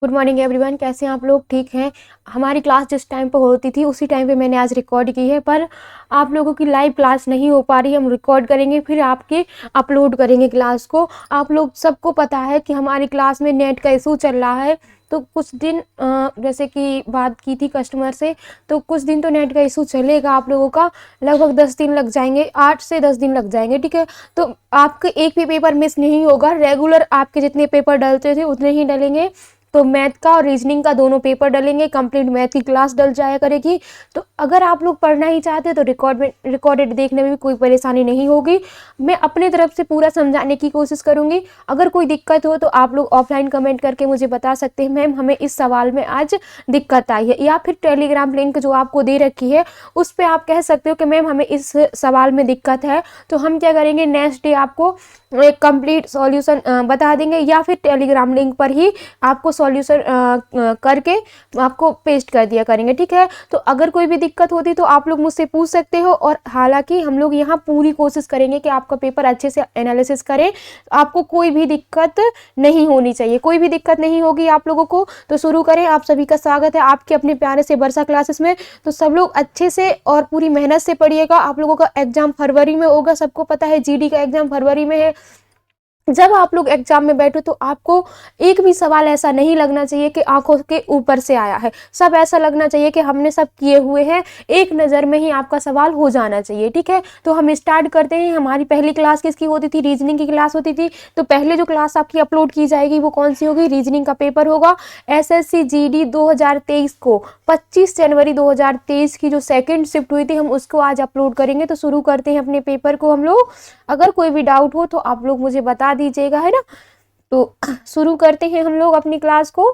Good morning everyone. कैसे हैं आप लोग? ठीक हैं। हमारी क्लास जिस टाइम पर होती थी उसी टाइम पे मैंने आज रिकॉर्ड की है, पर आप लोगों की लाइव क्लास नहीं हो पा रही। हम रिकॉर्ड करेंगे फिर आपके अपलोड करेंगे क्लास को। आप लोग सबको पता है कि हमारी क्लास में नेट का इशू चल रहा है, तो कुछ दिन जैसे कि बात की थी कस्टमर से, तो कुछ दिन तो नेट का इशू चलेगा आप लोगों का। लगभग 10 दिन लग जाएंगे, 8 से 10 दिन लग जाएंगे, ठीक है। तो आपके एक भी पेपर मिस नहीं होगा, रेगुलर आपके जितने पेपर डलते थे उतने ही डलेंगे। तो मैथ का और रीजनिंग का दोनों पेपर डलेंगे, कंप्लीट मैथ की क्लास डल जाया करेगी। तो अगर आप लोग पढ़ना ही चाहते हैं तो रिकॉर्डेड देखने में भी कोई परेशानी नहीं होगी। मैं अपने तरफ से पूरा समझाने की कोशिश करूंगी। अगर कोई दिक्कत हो तो आप लोग ऑफलाइन कमेंट करके मुझे बता सकते हैं, मैम हमें इस सवाल में आज दिक्कत आई है, या फिर टेलीग्राम लिंक जो आपको दे रखी है उस पर आप कह सकते हो कि मैम हमें इस सवाल में दिक्कत है। तो हम क्या करेंगे, नेक्स्ट डे आपको एक कंप्लीट सॉल्यूशन बता देंगे, या फिर टेलीग्राम लिंक पर ही आपको सॉल्यूशन करके आपको पेस्ट कर दिया करेंगे, ठीक है। तो अगर कोई भी दिक्कत होती तो आप लोग मुझसे पूछ सकते हो, और हालांकि हम लोग यहाँ पूरी कोशिश करेंगे कि आपका पेपर अच्छे से एनालिसिस करें। आपको कोई भी दिक्कत नहीं होनी चाहिए, कोई भी दिक्कत नहीं होगी आप लोगों को। तो शुरू करें। आप सभी का स्वागत है आपके अपने प्यारे से वर्षा क्लासेस में। तो सब लोग अच्छे से और पूरी मेहनत से पढ़िएगा। आप लोगों का एग्जाम फरवरी में होगा, सबको पता है जीडी का एग्जाम फरवरी में है। जब आप लोग एग्जाम में बैठो तो आपको एक भी सवाल ऐसा नहीं लगना चाहिए कि आंखों के ऊपर से आया है। सब ऐसा लगना चाहिए कि हमने सब किए हुए हैं, एक नज़र में ही आपका सवाल हो जाना चाहिए, ठीक है। तो हम स्टार्ट करते हैं। हमारी पहली क्लास किसकी होती थी? रीजनिंग की क्लास होती थी। तो पहले जो क्लास आपकी अपलोड की जाएगी वो कौन सी होगी? रीजनिंग का पेपर होगा। एसएससी जीडी 2023 को 25 जनवरी 2023 की जो सेकेंड शिफ्ट हुई थी हम उसको आज अपलोड करेंगे। तो शुरू करते हैं अपने पेपर को हम लोग। अगर कोई भी डाउट हो तो आप लोग मुझे बता दीजिएगा, है ना। तो शुरू करते हैं हम लोग अपनी क्लास को।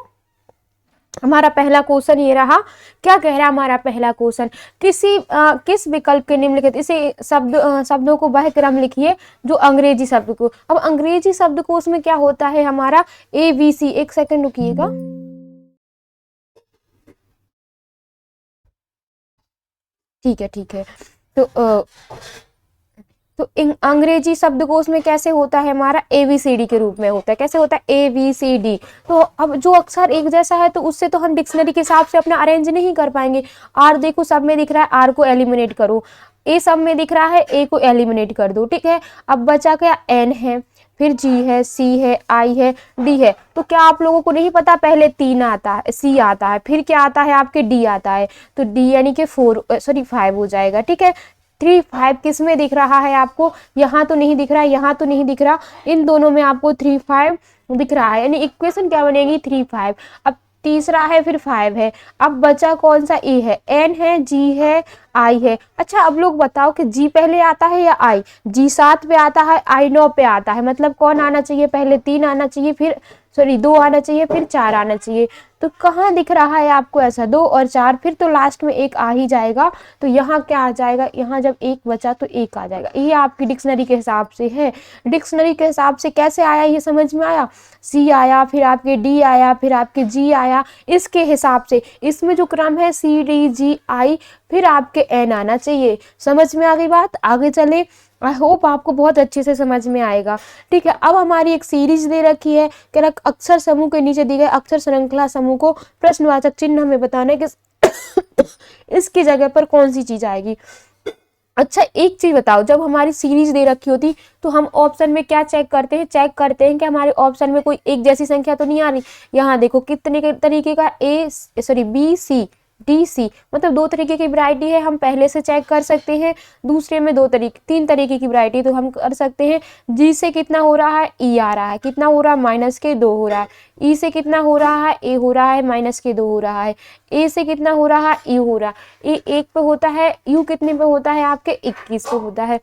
हमारा पहला क्वेश्चन ये रहा। क्या कह रहा है हमारा पहला क्वेश्चन? किस विकल्प के निम्नलिखित इसे शब्दों को वह क्रम लिखिए जो अंग्रेजी शब्द को। अब अंग्रेजी शब्दकोश में क्या होता है हमारा? ABC। एक सेकंड रुकिएगा। ठीक है, ठीक है। तो अंग्रेजी शब्दकोश में कैसे होता है हमारा? ABCD के रूप में होता है। कैसे होता है? ABCD। तो अब जो अक्षर एक जैसा है तो उससे तो हम डिक्शनरी के हिसाब से अपना अरेंज नहीं कर पाएंगे। आर देखो सब में दिख रहा है, आर को एलिमिनेट करो। ए सब में दिख रहा है, ए को एलिमिनेट कर दो, ठीक है। अब बचा क्या? एन है, फिर जी है, सी है, आई है, डी है। तो क्या आप लोगों को नहीं पता? पहले 3 आता है, सी आता है, फिर क्या आता है आपके? डी आता है। तो डी यानी कि 5 हो जाएगा, ठीक है। 3 5 किस में दिख रहा है आपको? यहाँ तो नहीं दिख रहा है, यहाँ तो नहीं दिख रहा, इन दोनों में आपको 3 5 दिख रहा है, यानी इक्वेशन क्या बनेगी? 3 5। अब तीसरा है, फिर 5 है। अब बचा कौन सा? ए है, एन है, जी है, आई है। अच्छा अब लोग बताओ कि जी पहले आता है या आई? जी 7 पे आता है, आई 9 पे आता है। मतलब कौन आना चाहिए? पहले 3 आना चाहिए, फिर 2 आना चाहिए, फिर 4 आना चाहिए। तो कहाँ दिख रहा है आपको ऐसा? 2 और 4, फिर तो लास्ट में 1 आ ही जाएगा। तो यहाँ क्या आ जाएगा? यहाँ जब 1 बचा तो 1 आ जाएगा। ये आपकी डिक्शनरी के हिसाब से है। डिक्शनरी के हिसाब से कैसे आया ये समझ में आया? सी आया, फिर आपके डी आया, फिर आपके जी आया, इसके हिसाब से। इसमें जो क्रम है CDGI, फिर आपके एन आना चाहिए। समझ में आ गई बात? आगे चले। आई होप आपको बहुत अच्छे से समझ में आएगा, ठीक है। अब हमारी एक सीरीज दे रखी है कि अक्षर समूह के नीचे दी गए अक्षर श्रृंखला समूह को प्रश्नवाचक चिन्ह हमें बताना है कि इसकी जगह पर कौन सी चीज आएगी। अच्छा एक चीज बताओ, जब हमारी सीरीज दे रखी होती तो हम ऑप्शन में क्या चेक करते हैं? चेक करते हैं कि हमारे ऑप्शन में कोई एक जैसी संख्या तो नहीं आ रही। यहाँ देखो कितने के तरीके का BC मतलब 2 तरीके की वैरायटी है, हम पहले से चेक कर सकते हैं। दूसरे में 3 तरीके की वैरायटी तो हम कर सकते हैं। जी से कितना हो रहा है? ई आ रहा है। कितना हो रहा है? -2 हो रहा है। ई से कितना हो रहा है? ए हो रहा है, -2 हो रहा है। ए से कितना हो रहा है? यू हो रहा है। ए 1 पे होता है, यू कितने पे होता है आपके? 21 पे होता है।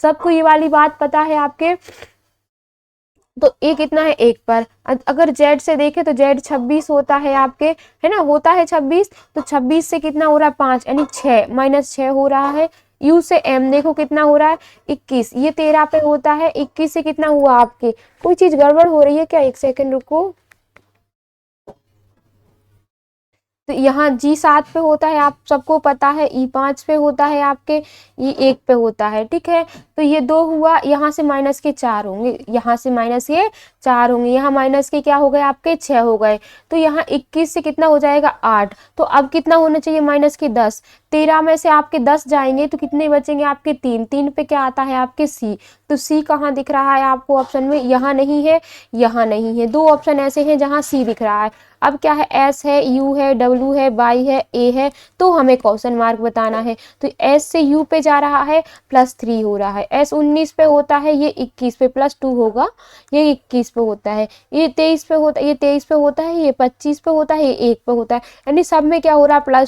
सबको ये वाली बात पता है आपके? तो ए कितना है? 1 पर। अगर जेड से देखें तो जेड 26 होता है आपके, है ना, होता है 26। तो 26 से कितना हो रहा है? 5 यानी 6 -6 हो रहा है। यू से एम देखो कितना हो रहा है? 21। ये 13 पे होता है। 21 से कितना हुआ आपके? कोई चीज गड़बड़ हो रही है क्या? एक सेकंड रुको। तो यहाँ G7 पे होता है, आप सबको पता है, E5 पे होता है, आपके E1 पे होता है, ठीक है। तो ये 2 हुआ, यहाँ से माइनस के 4 होंगे, यहाँ से माइनस के 4 होंगे, यहाँ माइनस के क्या हो गए आपके 6 हो गए। तो यहाँ 21 से कितना हो जाएगा 8। तो अब कितना होना चाहिए माइनस के 10। 13 में से आपके 10 जाएंगे तो कितने बचेंगे आपके 3। 3 पे क्या आता है आपके C। तो C कहाँ दिख रहा है आपको ऑप्शन में, यहाँ नहीं है, यहाँ नहीं है। 2 ऑप्शन ऐसे हैं जहाँ C दिख रहा है। अब क्या है, S है, U है, W है, Y है, A है, तो हमें क्वेश्चन मार्क बताना है। तो S से U पे जा रहा है, +3 हो रहा है। S 19 पे होता है, ये 21 पे +2 होगा, ये 21 पे होता है, ये 23 पे होता है, ये 23 पे होता है, ये 25 पे होता है, ये 1 पे होता है, यानी सब में क्या हो रहा है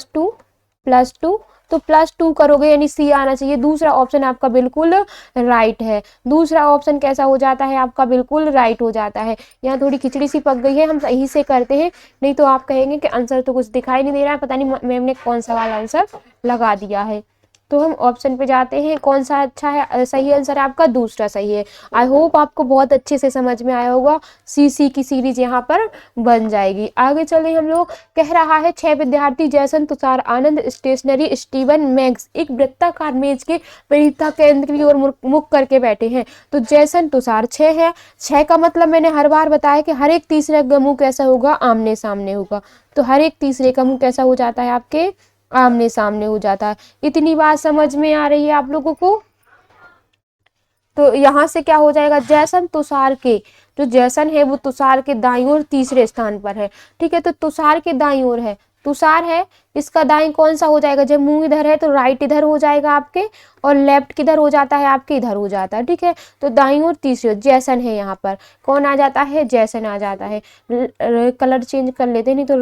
+2। तो +2 करोगे यानी C आना चाहिए। दूसरा ऑप्शन आपका बिल्कुल राइट है। दूसरा ऑप्शन कैसा हो जाता है आपका, बिल्कुल राइट हो जाता है। यहाँ थोड़ी खिचड़ी सी पक गई है, हम सही से करते हैं, नहीं तो आप कहेंगे कि आंसर तो कुछ दिखाई नहीं दे रहा है, पता नहीं मैम ने कौन सा वाला आंसर लगा दिया है। तो हम ऑप्शन पे जाते हैं, कौन सा अच्छा है, सही आंसर आपका दूसरा सही है। आई होप आपको बहुत अच्छे से समझ में आया होगा। CC की सीरीज यहाँ पर बन जाएगी। आगे चले हम लोग, कह रहा है 6 विद्यार्थी जैसन, तुषार, आनंद, स्टेशनरी, स्टीवन, मैक्स एक वृत्ताकार मेज के परीक्षा केंद्र की ओर मुख करके बैठे हैं। तो जैसन, तुषार 6 है। 6 का मतलब मैंने हर बार बताया कि हर एक तीसरे का मुंह कैसा होगा, आमने सामने होगा। तो हर एक तीसरे का मुंह कैसा हो जाता है आपके, आमने सामने हो जाता है। इतनी बात समझ में आ रही है आप लोगों को। तो यहाँ से क्या हो जाएगा, जैसन तुषार के, जो जैसन है वो तुषार के दाईं ओर तीसरे स्थान पर है, ठीक है। तो तुषार के दाईं ओर है, तुषार है, इसका दाईं कौन सा हो जाएगा, जब मुंह इधर है तो राइट इधर हो जाएगा आपके, और लेफ्ट किधर हो जाता है आपके, इधर हो जाता है, ठीक है। तो दाईं ओर तीसरी ओर जैसन है, यहाँ पर कौन आ जाता है, जैसन आ जाता है। कलर चेंज कर लेते हैं, नहीं तो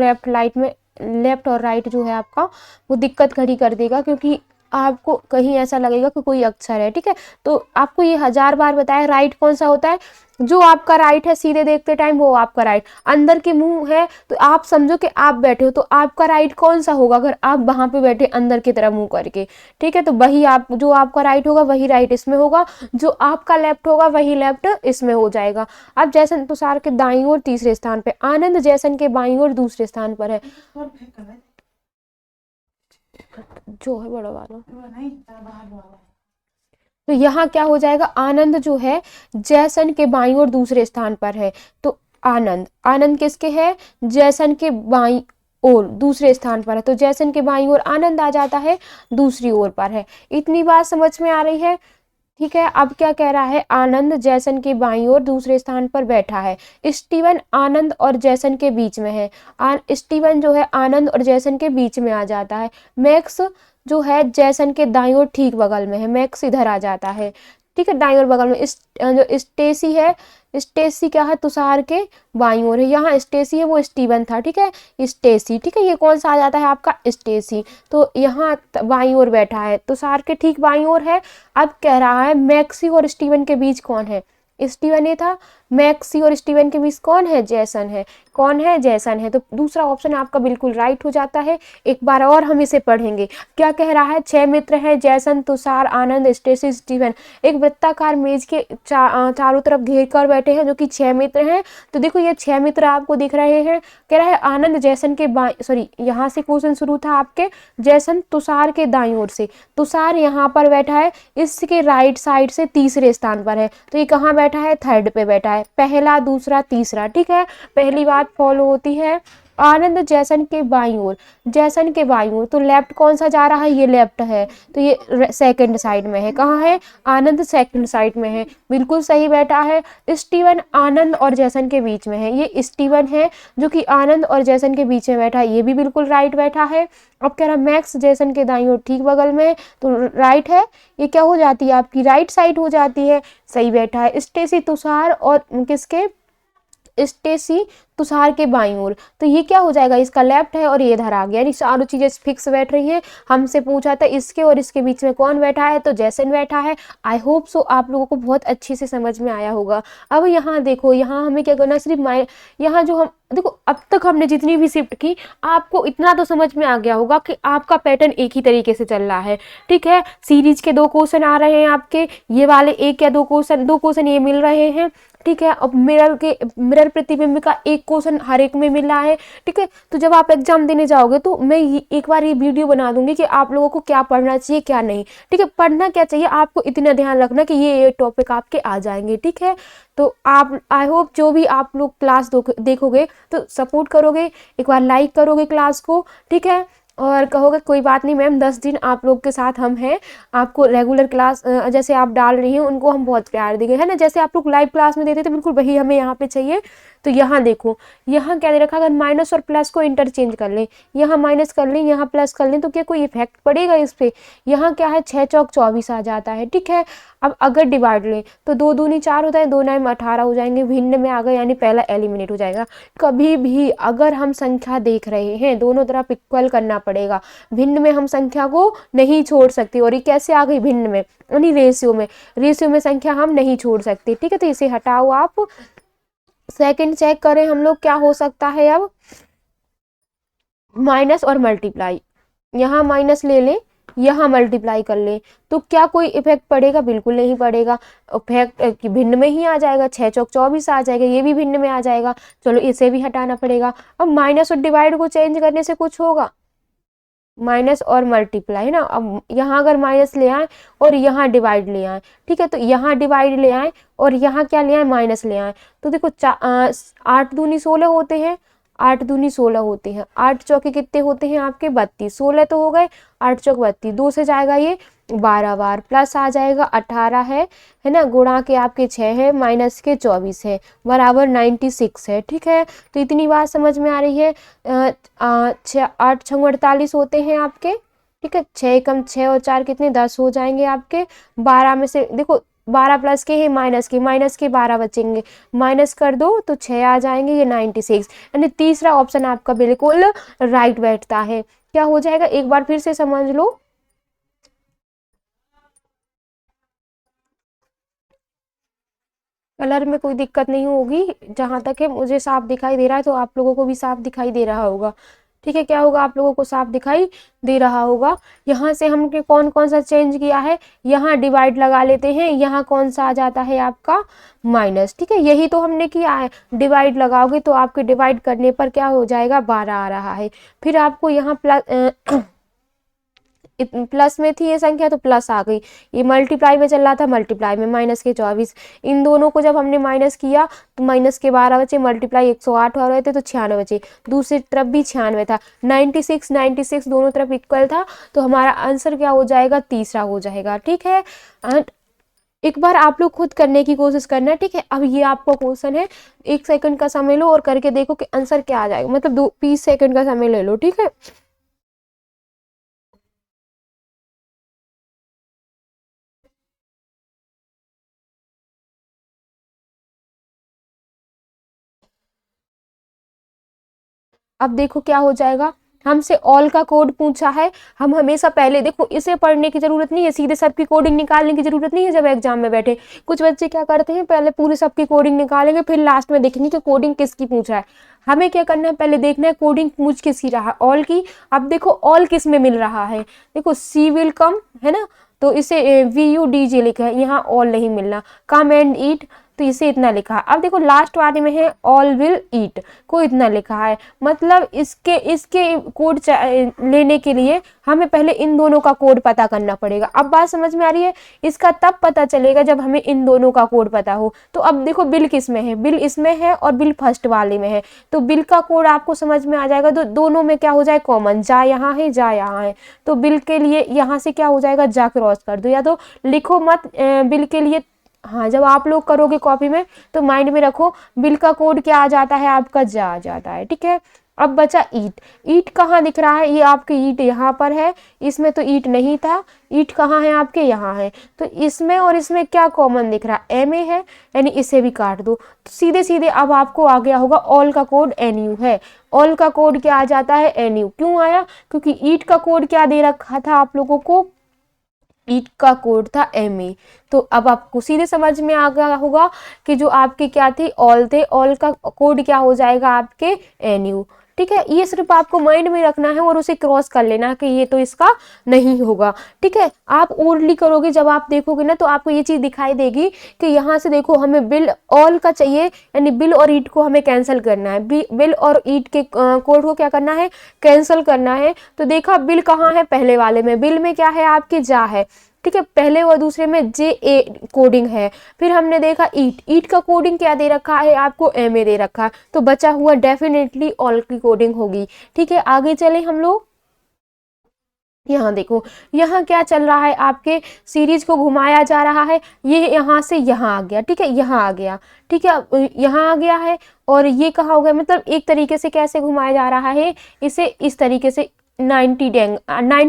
लेफ्ट और राइट जो है आपका वो दिक्कत खड़ी कर देगा, क्योंकि आपको कहीं ऐसा लगेगा कि कोई अक्षर है, ठीक है। तो आपको ये 1000 बार बताया, राइट कौन सा होता है, जो आपका राइट है सीधे देखते टाइम वो आपका राइट। अंदर की मुंह है तो आप समझो कि आप बैठे हो, तो आपका राइट कौन सा होगा, अगर आप वहां पे बैठे अंदर की तरफ मुंह करके, ठीक है। तो वही आप, जो आपका राइट होगा वही राइट इसमें होगा, जो आपका लेफ्ट होगा वही लेफ्ट इसमें हो जाएगा। अब जैसन तुषार के दाईं ओर तीसरे स्थान पे, आनंद जैसन के बाईं ओर दूसरे स्थान पर है, जो है बड़ा वाला। तो यहाँ क्या हो जाएगा, आनंद जो है जैसन के बाईं ओर दूसरे स्थान पर है। तो आनंद किसके है, जैसन के बाईं ओर दूसरे स्थान पर है। तो जैसन के बाईं ओर आनंद आ जाता है, दूसरी ओर पर है। इतनी बात समझ में आ रही है, ठीक है। अब क्या कह रहा है, आनंद जैसन के बाईं ओर दूसरे स्थान पर बैठा है। स्टीवन आनंद और जैसन के बीच में है, स्टीवन जो है आनंद और जैसन के बीच में आ जाता है। मैक्स जो है जैसन के दाईं ओर ठीक बगल में है, मैक्स इधर आ जाता है, ठीक है, दाईं ओर बगल में। जो स्टेसी है, स्टेसी क्या है, तुषार के बाईं ओर है। यहाँ स्टेसी है वो स्टीवन था, ठीक है, स्टेसी, ठीक है, ये कौन सा आ जाता है आपका, स्टेसी। तो यहाँ बाईं ओर बैठा है, तुषार के ठीक बाईं ओर है। अब कह रहा है मैक्सी और स्टीवन के बीच कौन है, स्टीवन ये था, मैक्सी और स्टीवन के बीच कौन है, जैसन है। कौन है, जैसन है। तो दूसरा ऑप्शन आपका बिल्कुल राइट हो जाता है। एक बार और हम इसे पढ़ेंगे, क्या कह रहा है, 6 मित्र हैं, जैसन, तुषार, आनंद, स्टेसी, स्टीवन एक वृत्ताकार मेज के चारों तरफ घेर कर बैठे हैं, जो कि 6 मित्र हैं। तो देखो ये 6 मित्र आपको दिख रहे हैं। कह रहा है आनंद जैसन के यहाँ से क्वेश्चन शुरू था आपके, जैसन तुषार के दाईं ओर से, तुषार यहाँ पर बैठा है, इसके राइट साइड से तीसरे स्थान पर है। तो ये कहाँ बैठा है, थर्ड पे बैठा है, पहला दूसरा तीसरा, ठीक है। पहली बात फॉलो होती है। आनंद जैसन के बाईं ओर, जैसन के बाईं ओर, तो लेफ्ट कौन सा जा रहा है, ये लेफ्ट है, तो ये सेकंड साइड में है। कहाँ है, आनंद सेकंड साइड में है, बिल्कुल सही बैठा है। स्टीवन आनंद और जैसन के बीच में है, ये स्टीवन है जो कि आनंद और जैसन के बीच में बैठा है, ये भी बिल्कुल राइट बैठा है। अब कह रहा मैक्स जैसन के दाईं ओर ठीक बगल में, तो राइट है, ये क्या हो जाती है आपकी, राइट साइड हो जाती है, सही बैठा है। स्टेसी तुषार और किसके, स्टेसी तुषार के बाईं ओर, तो ये क्या हो जाएगा, इसका लेफ्ट है और ये इधर आ गया, यानी चारों चीजें फिक्स बैठ रही हैं। हमसे पूछा था इसके और इसके बीच में कौन बैठा है, तो जैसन बैठा है। आई होप सो आप लोगों को बहुत अच्छे से समझ में आया होगा। अब यहाँ देखो, यहाँ हमें क्या करना, सिर्फ यहाँ जो हम देखो, अब तक हमने जितनी भी शिफ्ट की, आपको इतना तो समझ में आ गया होगा कि आपका पैटर्न एक ही तरीके से चल रहा है, ठीक है। सीरीज के 2 क्वेश्चन आ रहे हैं आपके, ये वाले 1 या 2 क्वेश्चन ये मिल रहे हैं, ठीक है। अब मिरर प्रतिबिंब का एक क्वेश्चन हर एक में मिल रहा है, ठीक है। तो जब आप एग्जाम देने जाओगे तो मैं एक बार ये वीडियो बना दूंगी कि आप लोगों को क्या पढ़ना चाहिए क्या नहीं, ठीक है। पढ़ना क्या चाहिए आपको इतना ध्यान रखना कि ये टॉपिक आपके आ जाएंगे, ठीक है। तो आप आई होप जो भी आप लोग क्लास देखोगे तो सपोर्ट करोगे, एक बार लाइक करोगे क्लास को, ठीक है। और कहोगे कोई बात नहीं मैम 10 दिन आप लोग के साथ हम हैं, आपको रेगुलर क्लास जैसे आप डाल रही हैं उनको हम बहुत प्यार देंगे, है ना। जैसे आप लोग लाइव क्लास में देते थे बिल्कुल वही हमें यहाँ पे चाहिए। तो यहाँ देखो, यहाँ क्या दे रखा, अगर माइनस और प्लस को इंटरचेंज कर लें, यहाँ माइनस कर लें यहाँ प्लस कर लें तो क्या कोई इफेक्ट पड़ेगा इस पर। यहाँ क्या है 6 चौक 24 आ जाता है, ठीक है। अब अगर डिवाइड लें तो 2 दूनी 4 होता है, 2 9 18 हो जाएंगे, भिन्न में आ गए यानी पहला एलिमिनेट हो जाएगा। कभी भी अगर हम संख्या देख रहे हैं दोनों तरफ इक्वल करना पड़ेगा, भिन्न में हम संख्या को नहीं छोड़ सकते। और ये कैसे आ गई भिन्न में, यानी रेशियो में संख्या हम नहीं छोड़ सकते, ठीक है। तो इसे हटाओ आप। सेकंड चेक करें हम लोग क्या हो सकता है। अब माइनस और मल्टीप्लाई, यहाँ माइनस ले लें यहाँ मल्टीप्लाई कर लें तो क्या कोई इफेक्ट पड़ेगा, बिल्कुल नहीं पड़ेगा। इफेक्ट भिन्न में ही आ जाएगा, 6 चौक 24 आ जाएगा, ये भी भिन्न में आ जाएगा। चलो इसे भी हटाना पड़ेगा। अब माइनस और डिवाइड को चेंज करने से कुछ होगा, माइनस और मल्टीप्लाई ना। अब यहाँ अगर माइनस ले आए और यहाँ डिवाइड ले आए, ठीक है। तो यहाँ डिवाइड ले आए और यहाँ क्या ले आए माइनस ले आए, तो देखो 8 दूनी 16 होते हैं, 8 दूनी 16 होते हैं, 8 चौके कितने होते हैं आपके 32, 16 तो हो गए, 8 चौक 32, 2 से जाएगा ये 12 बार, प्लस आ जाएगा 18 है ना, गुणा के आपके 6 है, माइनस के 24 है, बराबर 96 है, ठीक है। तो इतनी बात समझ में आ रही है। 8 6 48 होते हैं आपके, ठीक है। 6 कम 6 और 4 कितने 10 हो जाएंगे आपके। 12 में से देखो 12 प्लस के हैं माइनस के 12 बचेंगे, माइनस कर दो तो 6 आ जाएंगे, ये 96, यानी तीसरा ऑप्शन आपका बिल्कुल राइट बैठता है। क्या हो जाएगा एक बार फिर से समझ लो। कलर में कोई दिक्कत नहीं होगी, जहां तक है मुझे साफ दिखाई दे रहा है तो आप लोगों को भी साफ दिखाई दे रहा होगा, ठीक है। क्या होगा आप लोगों को साफ दिखाई दे रहा होगा। यहाँ से हमने कौन कौन सा चेंज किया है, यहाँ डिवाइड लगा लेते हैं, यहाँ कौन सा आ जाता है आपका माइनस, ठीक है। यही तो हमने किया है, डिवाइड लगाओगे तो आपके डिवाइड करने पर क्या हो जाएगा 12 आ रहा है। फिर आपको यहाँ प्लस में थी ये संख्या तो प्लस आ गई, ये मल्टीप्लाई में चल रहा था मल्टीप्लाई में माइनस के 24, इन दोनों को जब हमने माइनस किया तो माइनस के 12 बचे, मल्टीप्लाई 108 हो रहे थे तो 96 बचे, दूसरी तरफ भी 96 था, 96 दोनों तरफ इक्वल था, तो हमारा आंसर क्या हो जाएगा तीसरा हो जाएगा, ठीक है। एक बार आप लोग खुद करने की कोशिश करना, ठीक है। अब ये आपका क्वेश्चन है, 1 सेकंड का समय लो और करके देखो कि आंसर क्या आ जाएगा, मतलब 20 सेकंड का समय ले लो, ठीक है। अब देखो क्या हो जाएगा, हमसे ऑल का कोड पूछा है, हम हमेशा पहले देखो इसे पढ़ने की जरूरत नहीं है, सीधे सबकी कोडिंग निकालने की जरूरत नहीं है। जब एग्जाम में बैठे कुछ बच्चे क्या करते हैं, पहले पूरी सबकी कोडिंग निकालेंगे फिर लास्ट में देखेंगे कि कोडिंग किसकी पूछा है। हमें क्या करना है, पहले देखना है कोडिंग पूछ किसकी रहा, ऑल की। अब देखो ऑल किस में मिल रहा है, देखो सी विल कम है ना, तो इसे VUDG लिखा है, यहाँ ऑल नहीं मिलना, कम एंड ईट तो इसे इतना लिखा है। अब देखो लास्ट वाले में है ऑल विल ईट को इतना लिखा है, मतलब इसके कोड लेने के लिए हमें पहले इन दोनों का कोड पता करना पड़ेगा। अब बात समझ में आ रही है, इसका तब पता चलेगा जब हमें इन दोनों का कोड पता हो। तो अब देखो बिल किस में है, बिल इसमें है और बिल फर्स्ट वाले में है, तो बिल का कोड आपको समझ में आ जाएगा। तो दोनों में क्या हो जाए कॉमन, जा यहाँ है जा यहाँ है, तो बिल के लिए यहाँ से क्या हो जाएगा जा क्रॉस कर दो, या तो लिखो मत बिल के लिए, हाँ जब आप लोग करोगे कॉपी में तो माइंड में रखो बिल का कोड क्या आ जाता है आपका जा आ जाता है, ठीक है। अब बचा ईट, ईट कहाँ दिख रहा है, ये आपके ईट यहाँ पर है, इसमें तो ईट नहीं था, ईट कहाँ है आपके यहाँ है, तो इसमें और इसमें क्या कॉमन दिख रहा है MA है, यानी इसे भी काट दो। तो सीधे सीधे अब आपको आ गया होगा ऑल का कोड NU है, ऑल का कोड क्या आ जाता है NU, क्यों आया क्योंकि ईट का कोड क्या दे रखा था आप लोगों को, ईट का कोड था MA। तो अब आपको सीधे समझ में आ गया होगा कि जो आपके क्या थी ऑल थे, ऑल का कोड क्या हो जाएगा आपके NU, ठीक है, ये सिर्फ आपको माइंड में रखना है और उसे क्रॉस कर लेना है कि ये तो इसका नहीं होगा। ठीक है, आप ओरली करोगे जब आप देखोगे ना तो आपको ये चीज दिखाई देगी कि यहाँ से देखो हमें बिल ऑल का चाहिए, यानी बिल और ईट को हमें कैंसिल करना है, बिल और ईट के कोड को क्या करना है, कैंसिल करना है। तो देखा बिल कहाँ है, पहले वाले में, बिल में क्या है आपके जा है। ठीक है, पहले और दूसरे में जे ए कोडिंग है। फिर हमने देखा ईट, ईट का कोडिंग क्या दे रखा है आपको, एम ए दे रखा है, तो बचा हुआ डेफिनेटली ऑल की कोडिंग होगी। ठीक है, आगे चले हम लोग। यहाँ देखो, यहाँ क्या चल रहा है, आपके सीरीज को घुमाया जा रहा है, ये यहाँ से यहाँ आ गया। ठीक है, यहाँ आ गया। ठीक है, यहाँ आ गया है, और ये कहाँ हो गया, मतलब एक तरीके से कैसे घुमाया जा रहा है, इसे इस तरीके से 90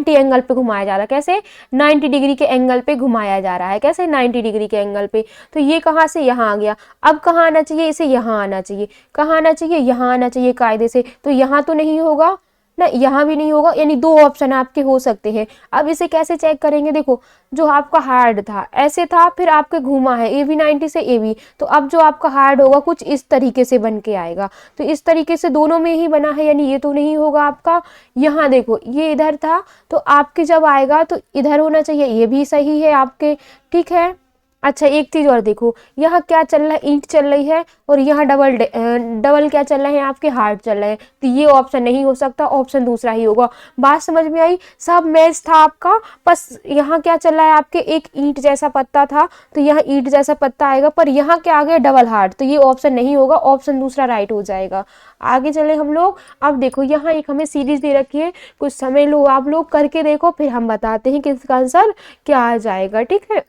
एंगल पे घुमाया जा रहा है। कैसे, 90 डिग्री के एंगल पे घुमाया जा रहा है। कैसे, 90 डिग्री के एंगल पे। तो ये कहाँ से यहाँ आ गया, अब कहाँ आना चाहिए, इसे यहाँ आना चाहिए। कहाँ आना चाहिए, यहाँ आना चाहिए कायदे से। तो यहाँ तो नहीं होगा ना, यहाँ भी नहीं होगा, यानी दो ऑप्शन आपके हो सकते हैं। अब इसे कैसे चेक करेंगे, देखो जो आपका हार्ड था ऐसे था, फिर आपके घूमा है ए बी 90 से ए बी, तो अब जो आपका हार्ड होगा कुछ इस तरीके से बन के आएगा। तो इस तरीके से दोनों में ही बना है, यानी ये तो नहीं होगा आपका। यहाँ देखो ये इधर था, तो आपके जब आएगा तो इधर होना चाहिए, ये भी सही है आपके। ठीक है, अच्छा एक चीज और देखो, यहाँ क्या चल रहा है, ईंट चल रही है, और यहाँ डबल क्या चल रहे हैं आपके, हार्ड चल रहे हैं। तो ये ऑप्शन नहीं हो सकता, ऑप्शन दूसरा ही होगा। बात समझ में आई, सब मैच था आपका, बस यहाँ क्या चल रहा है आपके, एक ईंट जैसा पत्ता था, तो यहाँ ईंट जैसा पत्ता आएगा, पर यहाँ क्या आ गया, डबल हार्ड, तो ये ऑप्शन नहीं होगा, ऑप्शन दूसरा राइट हो जाएगा। आगे चले हम लोग। अब देखो यहाँ एक हमें सीरीज दे रखी है, कुछ समय लो, आप लोग करके देखो, फिर हम बताते हैं कि इसका आंसर क्या आ जाएगा। ठीक है,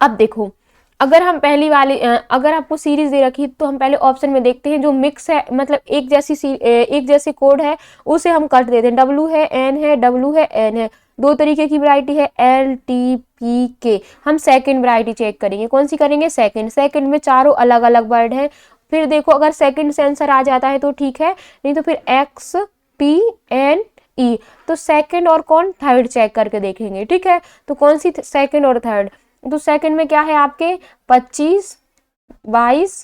अब देखो, अगर हम पहली वाली अगर आपको सीरीज दे रखी तो हम पहले ऑप्शन में देखते हैं, जो मिक्स है मतलब एक जैसी कोड है उसे हम कट देते हैं। डब्ल्यू है, एन है, डब्ल्यू है, एन है, दो तरीके की वैरायटी है, एल टी पी के। हम सेकंड वैरायटी चेक करेंगे, कौन सी करेंगे, सेकंड। सेकंड में चारों अलग अलग वर्ड है। फिर देखो अगर सेकंड से आंसर आ जाता है तो ठीक है, नहीं तो फिर एक्स पी एन ई। तो सेकंड और कौन, थर्ड चेक करके देखेंगे। ठीक है, तो कौन सी सेकंड और थर्ड, तो सेकंड में क्या है आपके 25, 22,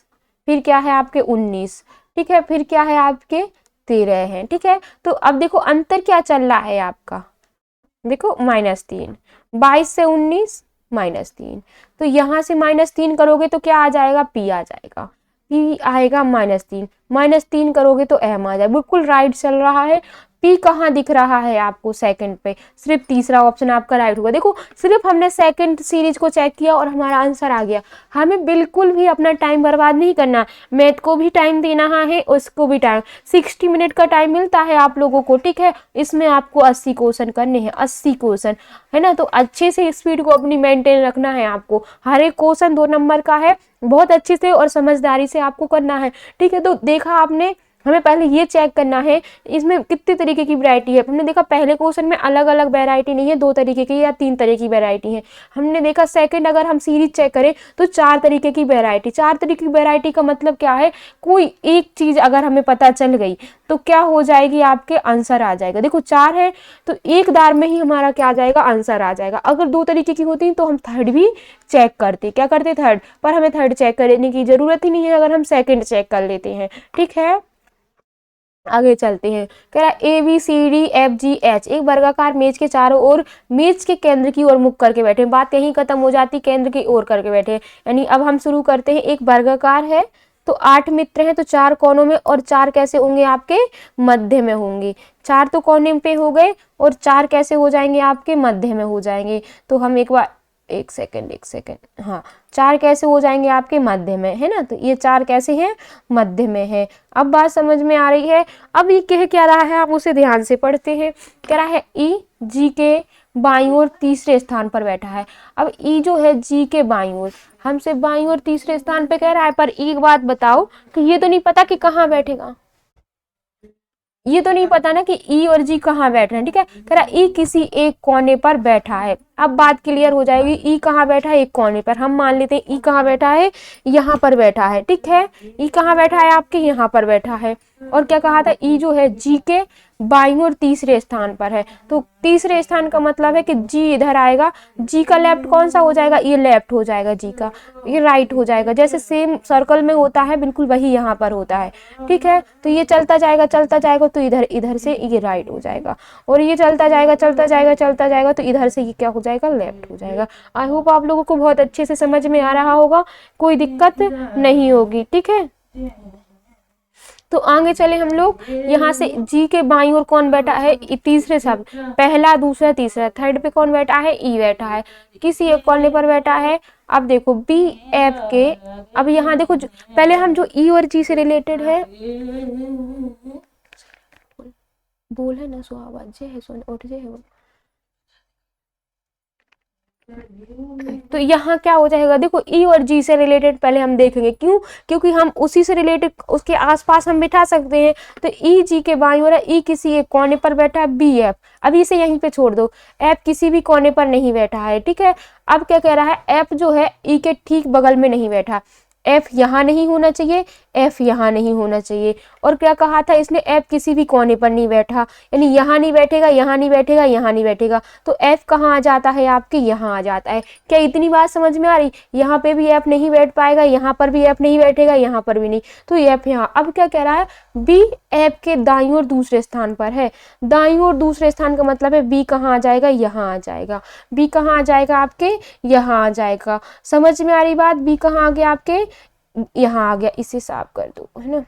फिर क्या है आपके 19। ठीक है, फिर क्या है आपके 13 है। ठीक है, तो अब देखो अंतर क्या चल रहा है आपका, देखो -3, 22 से 19 -3, तो यहाँ से -3 करोगे तो क्या आ जाएगा, पी आ जाएगा, पी आएगा -3, -3 करोगे तो एम आ जाए। बिल्कुल राइट चल रहा है। पी कहाँ दिख रहा है आपको, सेकंड पे, सिर्फ तीसरा ऑप्शन आपका राइट होगा। देखो सिर्फ हमने सेकंड सीरीज को चेक किया और हमारा आंसर आ गया। हमें बिल्कुल भी अपना टाइम बर्बाद नहीं करना, मैथ को भी टाइम देना है, उसको भी टाइम, 60 मिनट का टाइम मिलता है आप लोगों को। ठीक है, इसमें आपको 80 क्वेश्चन करने हैं, 80 क्वेश्चन है ना, तो अच्छे से स्पीड को अपनी मेंटेन रखना है आपको। हर एक क्वेश्चन 2 नंबर का है, बहुत अच्छे से और समझदारी से आपको करना है। ठीक है, तो देखा आपने, हमें पहले ये चेक करना है इसमें कितने तरीके की वैरायटी है। हमने देखा पहले क्वेश्चन में अलग अलग वैरायटी नहीं है, 2 तरीके की या 3 तरह की वैरायटी है। हमने देखा सेकंड अगर हम सीरीज चेक करें तो 4 तरीके की वैरायटी। 4 तरीके की वैरायटी का मतलब क्या है, कोई एक चीज अगर हमें पता चल गई तो क्या हो जाएगी, आपके आंसर आ जाएगा। देखो 4 है तो एक दार में ही हमारा क्या आ जाएगा, आंसर आ जाएगा। अगर 2 तरीके की होती तो हम थर्ड भी चेक करते, क्या करते, थर्ड, पर हमें थर्ड चेक करने की जरूरत ही नहीं है अगर हम सेकंड चेक कर लेते हैं। ठीक है, आगे चलते हैं। कह रहा है A B C D F G H एक वर्गाकार मेज के चारों ओर मेज के केंद्र की ओर मुख करके बैठे। बात कहीं खत्म हो जाती, केंद्र की ओर करके बैठे, यानी अब हम शुरू करते हैं। एक वर्गाकार है तो 8 मित्र हैं, तो 4 कोनों में, और 4 कैसे होंगे आपके, मध्य में होंगे। 4 तो कोने पे हो गए और 4 कैसे हो जाएंगे आपके, मध्य में हो जाएंगे। तो हम एक बार, एक सेकंड, हाँ 4 कैसे हो जाएंगे आपके, मध्य में, है ना, तो ये 4 कैसे हैं, मध्य में है। अब बात समझ में आ रही है। अब ये कह क्या रहा है, आप उसे ध्यान से पढ़ते हैं। कह रहा है ई जी के बाईं ओर तीसरे स्थान पर बैठा है। अब ई जो है जी के बाईं ओर, हमसे बाईं ओर तीसरे स्थान पे कह रहा है, पर एक बात बताओ कि ये तो नहीं पता कि कहाँ बैठेगा, ये तो नहीं पता ना कि ई और जी कहाँ बैठ रहे हैं। ठीक है, कह रहा ई किसी एक कोने पर बैठा है, अब बात क्लियर हो जाएगी। ई कहाँ बैठा है, एक कोने पर। हम मान लेते हैं ई कहाँ बैठा है, यहाँ पर बैठा है, ठीक है। ई कहाँ बैठा है आपके, यहाँ पर बैठा है। और क्या कहा था, ई जो है जी के बाईं और तीसरे स्थान पर है। तो तीसरे स्थान का मतलब है कि जी इधर आएगा। जी का लेफ्ट कौन सा हो जाएगा, ये लेफ्ट हो जाएगा, जी का ये राइट हो जाएगा। जैसे सेम सर्कल में होता है बिल्कुल वही यहाँ पर होता है, ठीक है। तो ये चलता जाएगा तो इधर इधर से ये राइट हो जाएगा, और ये चलता जाएगा तो इधर से ये क्या हो जाएगा, लेफ्ट हो जाएगा। आई होप आप लोगों को बहुत अच्छे से समझ में आ रहा होगा, कोई दिक्कत नहीं होगी, ठीक है। तो आगे चले हम लोग। यहाँ से जी के बाईं ओर कौन बैठा है, तीसरे शब्द, पहला दूसरा तीसरा, थर्ड पे कौन बैठा है, ई बैठा है। किसी एक कोने पर बैठा है। अब देखो बी एफ के, अब यहाँ देखो पहले हम जो ई और जी से रिलेटेड है, बोल है ना सुहावत जे है सोन उठ जे है। तो यहाँ क्या हो जाएगा, देखो ई और जी से रिलेटेड पहले हम देखेंगे, क्यों, क्योंकि हम उसी से रिलेटेड उसके आसपास हम बिठा सकते हैं। तो ई जी के बाईं ओर है, ई किसी एक कोने पर बैठा है, बी एफ, अब इसे यहीं पे छोड़ दो, एफ किसी भी कोने पर नहीं बैठा है, ठीक है। अब क्या कह रहा है, एफ जो है ई के ठीक बगल में नहीं बैठा, एफ यहाँ नहीं होना चाहिए, एफ यहाँ नहीं होना चाहिए। और क्या कहा था इसने, एफ किसी भी कोने पर नहीं बैठा, यानी यहाँ नहीं बैठेगा, यहाँ नहीं बैठेगा, यहाँ नहीं बैठेगा। तो एफ कहाँ आ जाता है आपके, यहाँ आ जाता है। क्या इतनी बात समझ में आ रही, यहाँ पे भी एफ नहीं बैठ पाएगा, यहाँ पर भी एफ नहीं बैठेगा, यहाँ पर भी नहीं, तो एफ यहाँ। अब क्या कह रहा है, बी एफ के दाईं ओर दूसरे स्थान पर है। दाईं ओर दूसरे स्थान का मतलब है बी कहाँ आ जाएगा, यहाँ आ जाएगा। बी कहाँ आ जाएगा आपके, यहाँ आ जाएगा। समझ में आ रही बात, बी कहाँ आ गया आपके, यहाँ आ गया। इसे साफ कर दो, है ना।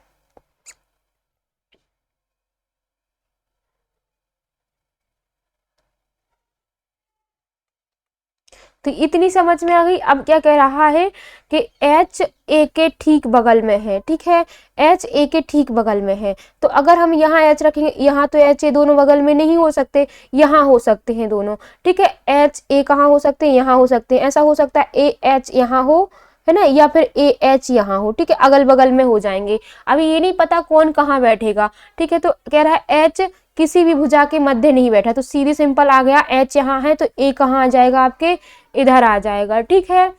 तो इतनी समझ में आ गई। अब क्या कह रहा है कि एच ए के ठीक बगल में है, ठीक है, एच ए के ठीक बगल में है। तो अगर हम यहाँ एच रखेंगे, यहाँ तो एच ए दोनों बगल में नहीं हो सकते, यहाँ हो सकते हैं दोनों, ठीक है। एच ए कहाँ हो सकते हैं, यहाँ हो सकते हैं। ऐसा हो सकता है ए एच यहाँ हो, है ना, या फिर ए एच यहाँ हो, ठीक है, अगल बगल में हो जाएंगे। अभी ये नहीं पता कौन कहाँ बैठेगा, ठीक है। तो कह रहा है एच किसी भी भुजा के मध्य नहीं बैठा, तो सीधे सिंपल आ गया, एच यहाँ है तो ए कहाँ आ जाएगा आपके, इधर आ जाएगा, ठीक है।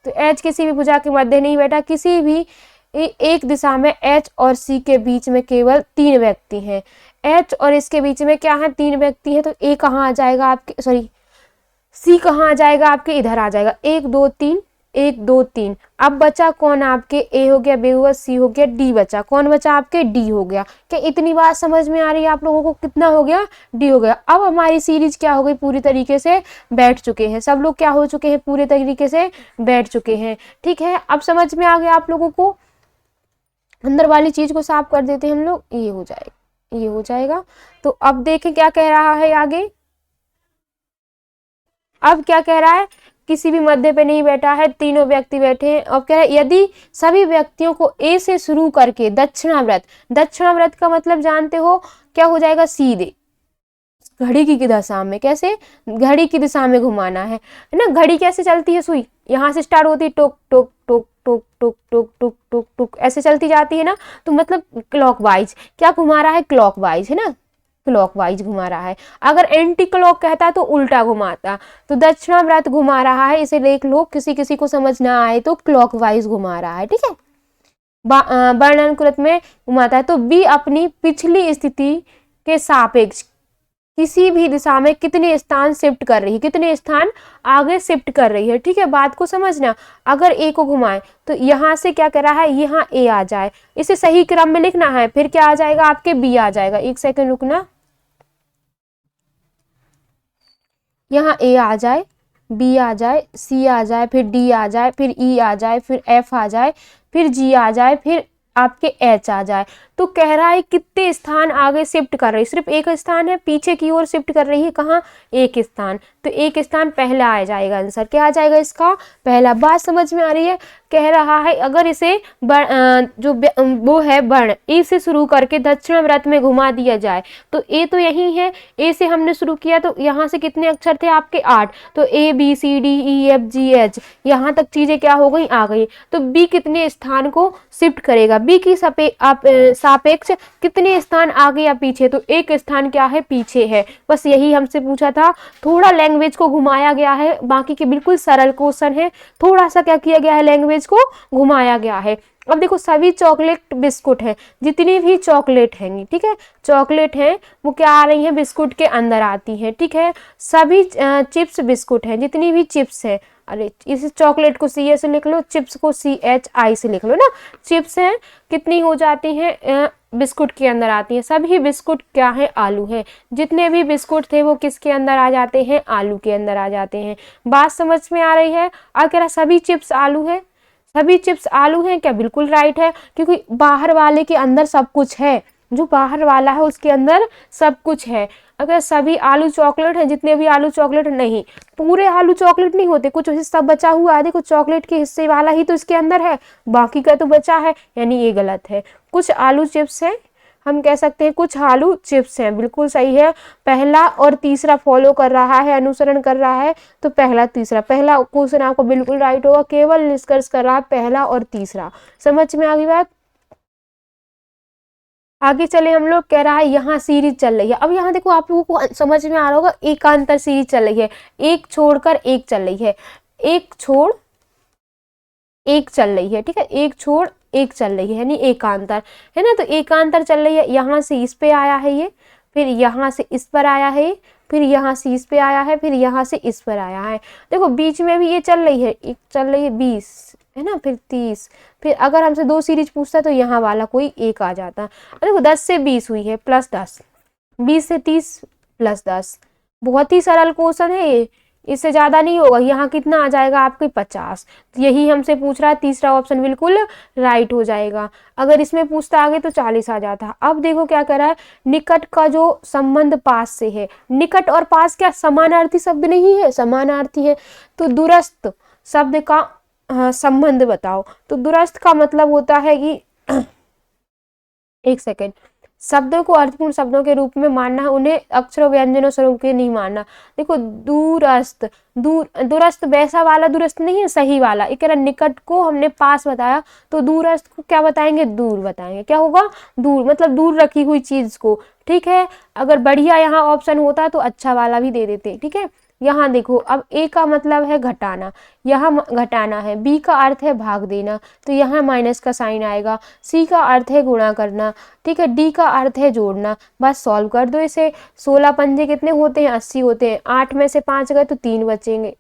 तो एच किसी भी भुजा के मध्य नहीं बैठा। किसी भी एक दिशा में एच और सी के बीच में केवल 3 व्यक्ति हैं। एच और इसके बीच में क्या है, 3 व्यक्ति हैं। तो ए कहाँ आ जाएगा आपके, सॉरी सी कहाँ आ जाएगा आपके, इधर आ जाएगा। 1 2 3, 1 2 3। अब बचा कौन आपके, ए हो गया, बी हो गया, सी हो गया, डी बचा। कौन बचा आपके, डी हो गया। क्या इतनी बात समझ में आ रही है आप लोगों को, कितना हो गया, डी हो गया। अब हमारी सीरीज क्या हो गई, पूरी तरीके से बैठ चुके हैं सब लोग, क्या हो चुके हैं, पूरे तरीके से बैठ चुके हैं, ठीक है। अब समझ में आ गया आप लोगों को। अंदर वाली चीज को साफ कर देते हैं हम लोग, ये हो जाएगा, ये हो जाएगा। तो अब देखें क्या कह रहा है आगे। अब क्या कह रहा है, किसी भी मध्य पे नहीं बैठा है, तीनों व्यक्ति बैठे हैं। और कह रहा है यदि सभी व्यक्तियों को ए से शुरू करके दक्षिणाव्रत, दक्षिणाव्रत का मतलब जानते हो क्या हो जाएगा, सीधे घड़ी की दिशा में, कैसे, घड़ी की दिशा में घुमाना है ना। घड़ी कैसे चलती है, सुई यहाँ से स्टार्ट होती है, टुक टुक टुक टुक टुक टुक टुक टुक टुक ऐसे चलती जाती है ना। तो मतलब क्लॉकवाइज, क्या घुमा रहा है, क्लॉकवाइज, है ना, क्लॉकवाइज घुमा रहा है। अगर एंटी क्लॉक कहता तो उल्टा घुमाता। तो दक्षिणाव्रत घुमा रहा है, इसे देख लो, किसी किसी को समझ ना आए तो क्लॉकवाइज घुमा रहा है, ठीक है, वर्णानुक्रम में घुमाता है। तो बी अपनी पिछली स्थिति के सापेक्ष किसी भी दिशा में कितने स्थान शिफ्ट कर रही है, कितने स्थान आगे शिफ्ट कर रही है, ठीक है। बात को समझना, अगर ए को घुमाए तो यहाँ से क्या कर रहा है, यहाँ ए आ जाए, इसे सही क्रम में लिखना है, फिर क्या आ जाएगा आपके, बी आ जाएगा। एक सेकंड रुकना, यहाँ ए आ जाए, बी आ जाए, सी आ जाए, फिर डी आ जाए, फिर ई आ जाए, फिर एफ आ जाए, फिर जी आ जाए, फिर आपके एच आ जाए। तो कह रहा है कितने स्थान आगे शिफ्ट कर रही है, सिर्फ एक स्थान है, पीछे की ओर शिफ्ट कर रही है, कहाँ, एक स्थान। तो एक स्थान पहला आ जाएगा, आंसर क्या आ जाएगा इसका, पहला। बात समझ में आ रही है। कह रहा है अगर इसे जो वो है वर्ण ए से शुरू करके दक्षिणाव्रत में घुमा दिया जाए, तो ए तो यही है, ए से हमने शुरू किया तो यहाँ से कितने अक्षर थे आपके, 8। तो A B C D E F G H, यहाँ तक चीजें क्या हो गई, आ गई। तो बी कितने स्थान को शिफ्ट करेगा, बी की सापेक्ष कितने स्थान आगे या पीछे, तो एक स्थान क्या है, पीछे है। बस यही हमसे पूछा था, थोड़ा लैंग्वेज को घुमाया गया है, बाकी के बिल्कुल सरल क्वेश्चन है, थोड़ा सा क्या किया गया है, लैंग्वेज को घुमाया गया है। अब देखो सभी चॉकलेट बिस्कुट है, जितनी भी चॉकलेट हैं, ठीक है, चॉकलेट हैं वो क्या आ रही है, बिस्कुट के अंदर आती है, ठीक है। सभी चिप्स बिस्कुट हैं, जितनी भी चिप्स है, अरे इस चॉकलेट को सी से लिख लो, चिप्स को CHI से लिख लो ना। चिप्स हैं कितनी हो जाती हैं, बिस्कुट के अंदर आती हैं। सभी बिस्कुट क्या है, आलू है। जितने भी बिस्कुट थे वो किसके अंदर आ जाते हैं, आलू के अंदर आ जाते हैं। बात समझ में आ रही है। और कह रहा सभी चिप्स आलू है, सभी चिप्स आलू हैं क्या, बिल्कुल राइट है, क्योंकि बाहर वाले के अंदर सब कुछ है, जो बाहर वाला है उसके अंदर सब कुछ है। अगर सभी आलू चॉकलेट है, जितने भी आलू चॉकलेट, नहीं पूरे आलू चॉकलेट नहीं होते, कुछ हिस्सा बचा हुआ है, देखो चॉकलेट के हिस्से वाला ही तो इसके अंदर है, बाकी का तो बचा है, यानी ये गलत है। कुछ आलू चिप्स है, हम कह सकते हैं कुछ आलू चिप्स हैं, बिल्कुल सही है। पहला और तीसरा फॉलो कर रहा है, अनुसरण कर रहा है, तो पहला तीसरा, पहला क्वेश्चन आपको बिल्कुल राइट होगा, केवल निष्कर्ष कर रहा है पहला और तीसरा। समझ में आ गई बात। आगे चले हम लोग, कह रहा है यहाँ सीरीज चल रही है। अब यहाँ देखो आप लोगों को समझ में आ रहा होगा, एकांतर सीरीज चल रही है, एक छोड़कर एक चल रही है, एक छोड़ एक चल रही है, ठीक है, एक छोड़ एक चल रही है, यानी एकांतर है ना। तो एकांतर चल रही है, यहाँ से इस पे आया है ये, फिर यहाँ से इस पर आया है, फिर यहाँ से इस पे आया है, फिर यहाँ से इस पर आया है। देखो बीच में भी ये चल रही है, एक चल रही है 20 है ना, फिर 30, फिर अगर हमसे 2 सीरीज पूछता तो यहाँ वाला कोई एक आ जाता। देखो 10 से 20 हुई है प्लस 10, 20 से 30 प्लस 10, बहुत ही सरल क्वेश्चन है ये, इससे ज्यादा नहीं होगा। यहाँ कितना आ जाएगा आपके 50, यही हमसे पूछ रहा है, तीसरा ऑप्शन बिल्कुल राइट हो जाएगा। अगर इसमें पूछता आगे तो 40 आ जाता। अब देखो क्या कर रहा है, निकट का जो संबंध पास से है, निकट और पास क्या समानार्थी शब्द नहीं है, समानार्थी है, तो दूरस्थ शब्द का संबंध बताओ। तो दूरस्थ का मतलब होता है कि एक सेकेंड, शब्दों को अर्थपूर्ण शब्दों के रूप में मानना है, उन्हें अक्षरों व्यंजनों स्वरूप के नहीं मानना। देखो दूरस्थ, दूरस्थ वैसा वाला दूरस्थ नहीं है, सही वाला। एक निकट को हमने पास बताया, तो दूरस्थ को क्या बताएंगे, दूर बताएंगे। क्या होगा, दूर, मतलब दूर रखी हुई चीज को, ठीक है। अगर बढ़िया यहाँ ऑप्शन होता तो अच्छा वाला भी दे देते, ठीक है। यहाँ देखो, अब ए का मतलब है घटाना, यहाँ घटाना है, बी का अर्थ है भाग देना, तो यहाँ माइनस का साइन आएगा, सी का अर्थ है गुणा करना, ठीक है, डी का अर्थ है जोड़ना। बस सॉल्व कर दो इसे। 16 पंजे कितने होते हैं, 80 होते हैं, 8 में से 5 गए तो 3 बचेंगे।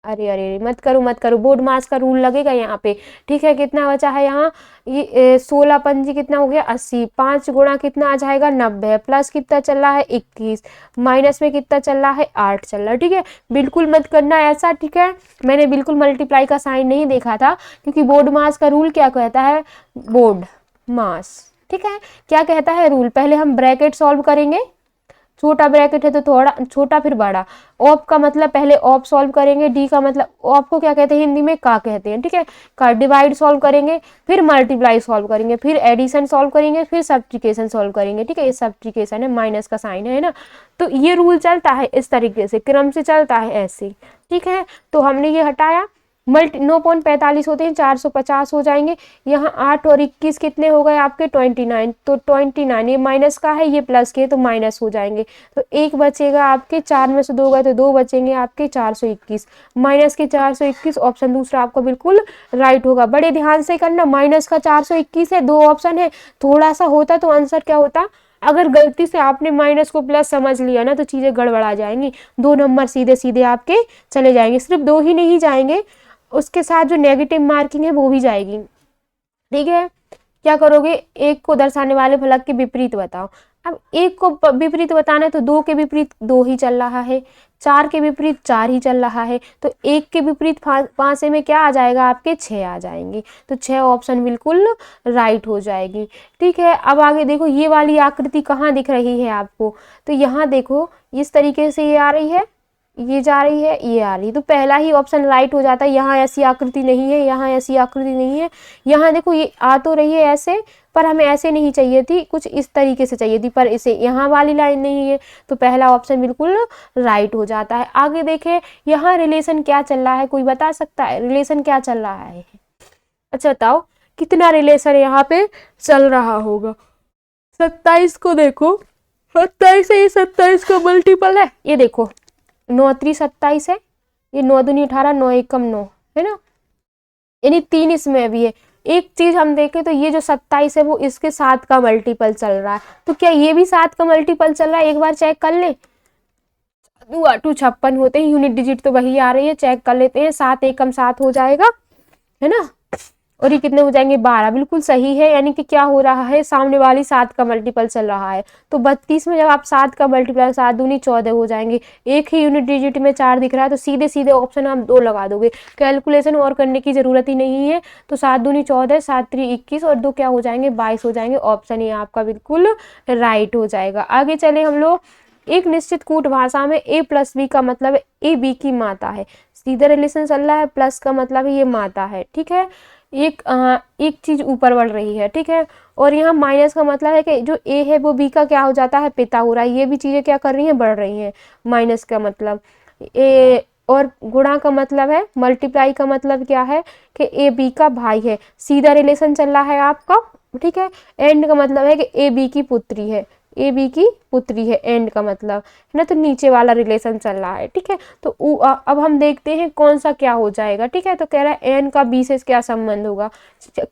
अरे अरे मत करो मत करो, बोर्ड मास का रूल लगेगा यहाँ पे, ठीक है। कितना बचा है यहाँ, ये 16 पंजी कितना हो गया, 80, 5 गुणा कितना आ जाएगा, 90, प्लस कितना चल रहा है 21, माइनस में कितना चल रहा है 8 चल रहा है, ठीक है। बिल्कुल मत करना ऐसा, ठीक है। मैंने बिल्कुल मल्टीप्लाई का साइन नहीं देखा था, क्योंकि बोर्ड मास का रूल क्या कहता है, बोर्ड मास, ठीक है, क्या कहता है रूल। पहले हम ब्रैकेट सॉल्व करेंगे, छोटा ब्रैकेट है तो थोड़ा छोटा फिर बड़ा, ऑप का मतलब पहले ऑप सॉल्व करेंगे, डी का मतलब, ऑप को क्या कहते हैं हिंदी में, का कहते हैं, ठीक है। का डिवाइड सॉल्व करेंगे, फिर मल्टीप्लाई सॉल्व करेंगे, फिर एडिशन सॉल्व करेंगे, फिर सब्ट्रिकेशन सॉल्व करेंगे, ठीक है। ये सब्ट्रिकेशन है, माइनस का साइन है ना। तो ये रूल चलता है इस तरीके से, क्रम से चलता है ऐसे, ठीक है। तो हमने ये हटाया, 9.45 होते हैं, 450 हो जाएंगे। यहाँ 8 और 21 कितने हो गए आपके, 29, तो 29 ये माइनस का है, ये प्लस के, तो माइनस हो जाएंगे। तो एक बचेगा आपके, 4 में से 2 गए तो 2 बचेंगे आपके, 421 माइनस के 421, ऑप्शन दूसरा आपका बिल्कुल राइट होगा। बड़े ध्यान से करना, माइनस का 421 है, 2 ऑप्शन है, थोड़ा सा होता तो आंसर क्या होता, अगर गलती से आपने माइनस को प्लस समझ लिया ना तो चीजें गड़बड़ा जाएंगी, 2 नंबर सीधे सीधे आपके चले जाएंगे। सिर्फ 2 ही नहीं जाएंगे, उसके साथ जो नेगेटिव मार्किंग है वो भी जाएगी, ठीक है। क्या करोगे, एक को दर्शाने वाले फलक के विपरीत बताओ। अब एक को विपरीत बताना है तो 2 के विपरीत 2 ही चल रहा है, 4 के विपरीत 4 ही चल रहा है, तो 1 के विपरीत 5 में क्या आ जाएगा आपके, 6 आ जाएंगे, तो 6 ऑप्शन बिल्कुल राइट हो जाएगी, ठीक है। अब आगे देखो, ये वाली आकृति कहाँ दिख रही है आपको, तो यहाँ देखो इस तरीके से ये आ रही है, ये जा रही है, ये आ रही है, तो पहला ही ऑप्शन राइट हो जाता है। यहाँ ऐसी आकृति नहीं है, यहाँ ऐसी आकृति नहीं है, यहाँ देखो ये आ तो रही है ऐसे, पर हमें ऐसे नहीं चाहिए थी, कुछ इस तरीके से चाहिए थी, पर इसे यहाँ वाली लाइन नहीं है, तो पहला ऑप्शन बिल्कुल राइट हो जाता है। आगे देखें, यहाँ रिलेशन क्या चल रहा है, कोई बता सकता है रिलेशन क्या चल रहा है, अच्छा बताओ कितना रिलेशन यहाँ पे चल रहा होगा। 27 को देखो, 27 है, ये 27 का मल्टीपल है, ये देखो 9 3 27 है, ये 9 दूनी 18, 9 एकम 9 है ना, यानी 3 इसमें भी है। एक चीज हम देखें तो ये जो 27 है वो इसके 7 का मल्टीपल चल रहा है, तो क्या ये भी 7 का मल्टीपल चल रहा है, एक बार चेक कर ले। 2 8 56 होते हैं, यूनिट डिजिट तो वही आ रही है, चेक कर लेते हैं। 7 एकम 7 हो जाएगा, है ना, और ये कितने हो जाएंगे 12, बिल्कुल सही है। यानी कि क्या हो रहा है, सामने वाली 7 का मल्टीपल चल रहा है। तो 32 में जब आप 7 का मल्टीपल, 7 दूनी 14 हो जाएंगे। एक ही यूनिट डिजिट में 4 दिख रहा है, तो सीधे सीधे ऑप्शन आप 2 लगा दोगे, कैलकुलेशन और करने की जरूरत ही नहीं है। तो 7 दूनी 14, 7 3 21 और 2 क्या हो जाएंगे 22 हो जाएंगे। ऑप्शन ये आपका बिल्कुल राइट हो जाएगा। आगे चले हम लोग। एक निश्चित कूट भाषा में a प्लस बी का मतलब है ए बी की माता है, सीधा रिलेशन चल रहा है, प्लस का मतलब है ये माता है, ठीक है। एक चीज ऊपर बढ़ रही है, ठीक है, और यहाँ माइनस का मतलब है कि जो ए है वो बी का क्या हो जाता है, पिता हो रहा है। ये भी चीजें क्या कर रही हैं, बढ़ रही हैं। माइनस का मतलब ए, और गुणा का मतलब है, मल्टीप्लाई का मतलब क्या है कि ए बी का भाई है, सीधा रिलेशन चल रहा है आपका, ठीक है। एंड का मतलब है कि ए बी की पुत्री है, ए बी की पुत्री है, एंड का मतलब है ना, तो नीचे वाला रिलेशन चल रहा है, ठीक है। तो अब हम देखते हैं कौन सा क्या हो जाएगा, ठीक है। तो कह रहा है एन का बी से क्या संबंध होगा,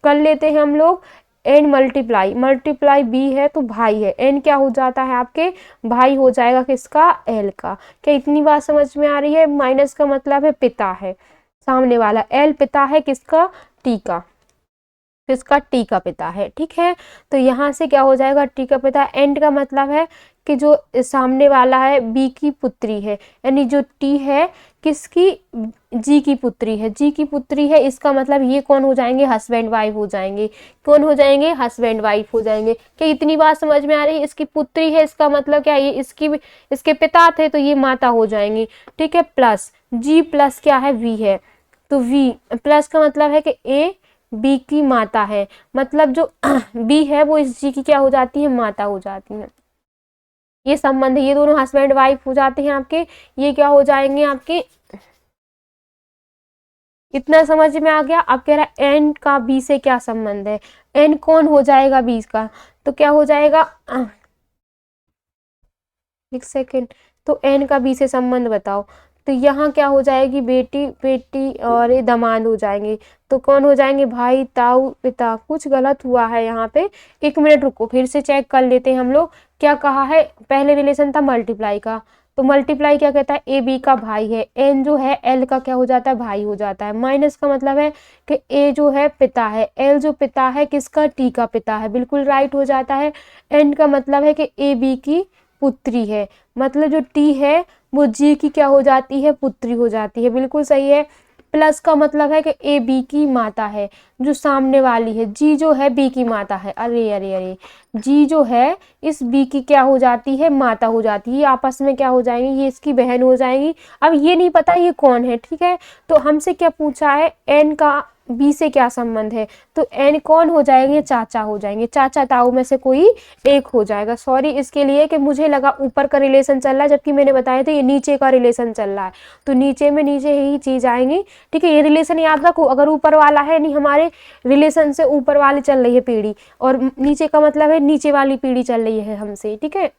कर लेते हैं हम लोग। एन मल्टीप्लाई, मल्टीप्लाई बी है तो भाई है, एन क्या हो जाता है आपके, भाई हो जाएगा किसका, एल का। क्या इतनी बात समझ में आ रही है। माइनस का मतलब है पिता है, सामने वाला एल पिता है किसका, टी का, किसका, टी का पिता है, ठीक है। तो यहाँ से क्या हो जाएगा, टी का पिता। एंड का मतलब है कि जो सामने वाला है बी की पुत्री है, यानी जो टी है किसकी, जी की पुत्री है, जी की पुत्री है, इसका मतलब ये कौन हो जाएंगे, हस्बैंड वाइफ हो जाएंगे। कौन हो जाएंगे, हस्बैंड वाइफ हो जाएंगे। क्या इतनी बात समझ में आ रही है। इसकी पुत्री है, इसका मतलब क्या, ये इसके पिता थे तो ये माता हो जाएंगी, ठीक है। प्लस जी प्लस क्या है, वी है, तो वी प्लस का मतलब है कि ए बी की माता है, मतलब जो बी है वो इस जी की क्या हो जाती है, माता हो जाती है। ये संबंध, ये दोनों हस्बैंड वाइफ हो जाते हैं आपके, ये क्या हो जाएंगे आपके। इतना समझ में आ गया। अब कह रहा है एन का बी से क्या संबंध है, एन कौन हो जाएगा बी का, तो क्या हो जाएगा, एक सेकेंड, तो एन का बी से संबंध बताओ। तो यहाँ क्या हो जाएगी, बेटी बेटी और ये दामाद हो जाएंगे। तो कौन हो जाएंगे, भाई ताऊ पिता। कुछ गलत हुआ है यहाँ पे, 1 मिनट रुको, फिर से चेक कर लेते हैं हम लोग। क्या कहा है, पहले रिलेशन था मल्टीप्लाई का, तो मल्टीप्लाई क्या कहता है, ए बी का भाई है, एन जो है एल का क्या हो जाता है, भाई हो जाता है। माइनस का मतलब है कि ए जो है पिता है, एल जो पिता है किसका, टी का पिता है, बिल्कुल राइट हो जाता है। एन का मतलब है कि ए बी की पुत्री है, मतलब जो टी है वो जी की क्या हो जाती है, पुत्री हो जाती है, बिल्कुल सही है। प्लस का मतलब है कि ए बी की माता है, जो सामने वाली है, जी जो है बी की माता है, अरे अरे अरे, जी जो है इस बी की क्या हो जाती है, माता हो जाती है। ये आपस में क्या हो जाएंगी, ये इसकी बहन हो जाएंगी। अब ये नहीं पता ये कौन है, ठीक है। तो हमसे क्या पूछा है, एन का बी से क्या संबंध है, तो एन कौन हो जाएंगे, चाचा हो जाएंगे, चाचा ताऊ में से कोई एक हो जाएगा। सॉरी इसके लिए कि मुझे लगा ऊपर का रिलेशन चल रहा है, जबकि मैंने बताया था ये नीचे का रिलेशन चल रहा है, तो नीचे में नीचे ही चीज आएंगी, ठीक है। ये रिलेशन याद रखो, अगर ऊपर वाला है, नहीं हमारे रिलेशन से ऊपर वाली चल रही है पीढ़ी, और नीचे का मतलब है नीचे वाली पीढ़ी चल रही है हमसे, ठीक है।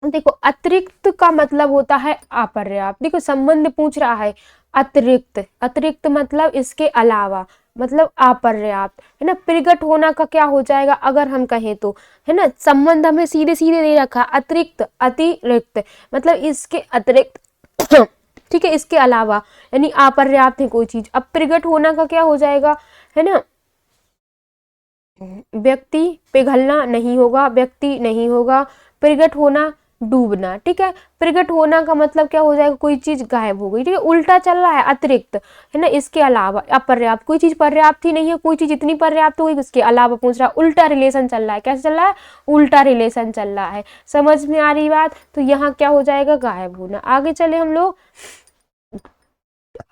देखो अतिरिक्त का मतलब होता है अपर्याप्त, देखो संबंध पूछ रहा है, अतिरिक्त, अतिरिक्त मतलब इसके अलावा, मतलब अपर्याप्त, है ना। प्रगट होना का क्या हो जाएगा, अगर हम कहें तो, है ना, संबंध हमें सीधे सीधे दे रखा, अतिरिक्त, अतिरिक्त मतलब इसके अतिरिक्त ठीक है, इसके अलावा, यानी अपर्याप्त है कोई चीज। अब प्रगट होना का क्या हो जाएगा, है ना, व्यक्ति पिघलना नहीं होगा, व्यक्ति नहीं होगा, प्रगट होना डूबना, ठीक है। प्रगट होना का मतलब क्या हो जाएगा, कोई चीज गायब हो गई, ठीक है, उल्टा चल रहा है, अतिरिक्त, है ना, इसके अलावा, अपर्याप्त, कोई चीज पर्याप्त ही नहीं है, कोई चीज इतनी पर्याप्त हो गई, उसके अलावा पूछ रहा है, उल्टा रिलेशन चल रहा है, कैसे चल रहा है, उल्टा रिलेशन चल रहा है। समझ में आ रही बात। तो यहाँ क्या हो जाएगा, गायब होना। आगे चले हम लोग।